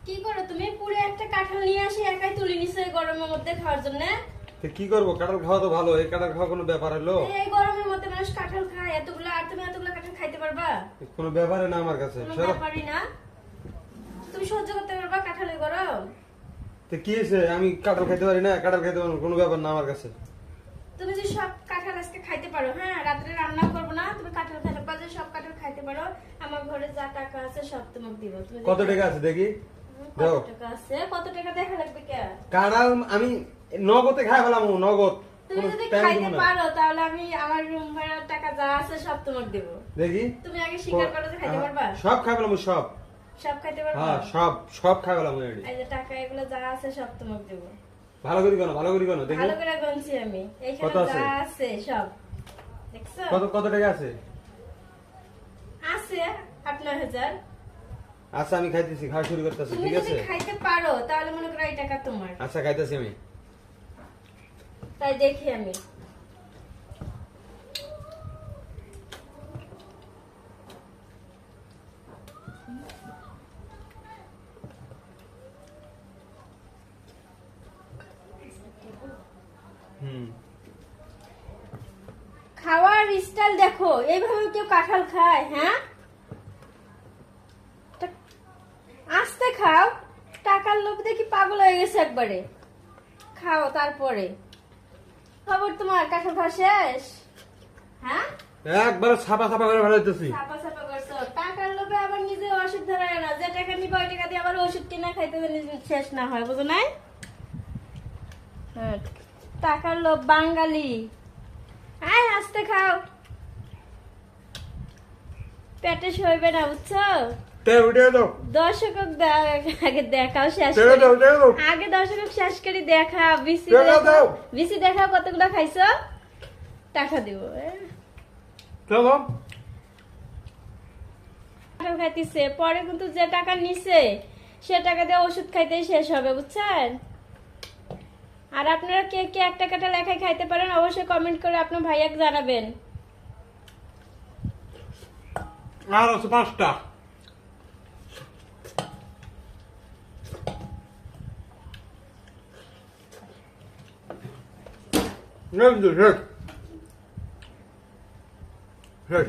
কি করো তুমি? পুরো একটা কাঁঠাল নিয়ে আসি একাই তুলে নিছো এই গরমের মধ্যে খাওয়ার জন্য। তো কি করবো, কাঁঠাল খাওয়া তো ভালো, এই কাঁঠাল খাওয়া কোনো ব্যাপার হলো? এই গরমের মধ্যে মানুষ কাঁঠাল খায় এতগুলো, আর তুমি এতগুলো কাঁঠাল খাইতে পারবা? কোনো ব্যাপারে না আমার কাছে। কোনো সরো। ব্যাপারই না। তুমি সহ্য করতে পারবা কাঁঠালের গরম? তো কি হয়েছে, আমি কাঁঠাল খাইতে পারি না? কাঁঠাল খাইতে পারবো, কোনো ব্যাপার না আমার কাছে। তুমি যে সব কাঁঠাল আজকে খাইতে পারো, হ্যাঁ রাত্রে রান্না করবো না, তুমি কাঁঠাল খাইতে পারো, যে সব কাঁঠাল খাইতে পারো, আমার ঘরে যা টাকা আছে সব তোমাকে দিব। তুমি কত টাকা আছে দেখি? কত দাও। টাকা আছে? কত টাকা দেখা লাগবে কে? কাঁঠাল আমি নগদে খাই ফেলাম, নগদ। তুমি কোনো যদি টাইম খাইতে দিব না। পারো তাহলে আমি আমার রুম ভাড়ার টাকা যা আছে সব তোমাকে দেব। দেখি। তুমি আগে স্বীকার করো যে খাইতে পারবা? সব খাই ফেলাম, সব। সব খাইতে পারবা? হ্যাঁ, সব খাই ফেলাম অলরেডি। এই যে টাকা এগুলো যা আছে সব তোমাকে দেব। ভালো করে কেন, ভালো করে কেন দেখি। ভালো করে গুনছি আমি। এইখানে কত আছে? যা আছে সব দেখছো? কত টাকা আছে? আছে 8-9 হাজার। আচ্ছা, আমি খাইতেছি, খাওয়া শুরু করতেছি, তুমি ঠিক যদি আছে? খাইতে পারো তাহলে মনে করো এই টাকা তোমার। আচ্ছা, খাইতেছি আমি। তাই দেখি আমি। হুম। খাওয়ার স্টাইল দেখো, এইভাবে কেউ কাঁঠাল খায়? হ্যাঁ, আস্তে খাও। টাকার লোভ দেখি পাগল হয়ে গেছে একবারে। খাও তারপরে। খবর তোমার কাঁঠাল খাওয়া শেষ? হ্যাঁ, একবার ছাপা ছাপা করে ফেলাইতেছি। ছাপা ছাপা করছো। টাকার লোভে আবার নিজে ওষুধ ধরায় না, যে টাকা নিবে ওই টাকা দিয়ে আবার ওষুধ কিনা খাইতে যেন শেষ না হয়, বুঝো নাই? হ্যাঁ, টাকার লোভ বাঙালি। আয় আস্তে খাও, পেটে সইবে না, বুঝছো? দর্শক আগে দেখাও, শেষ করি। আগে দর্শক শেষ করি, দেখা বিসি দাও। বিসি দেখাও কতগুলো খাইছো, টাকা দিব। চলো। টাকা খাইতেছে পরে কিন্তু যে টাকা নিছে সে টাকা দিয়ে ওষুধ খাইতেই শেষ হবে, বুঝছেন? আর আপনারা কে কে একটা কাটা লেখায় খাইতে পারেন অবশ্যই কমেন্ট করে আপনার ভাইয়াকে জানাবেন। আর আছে 5টা। শেষ।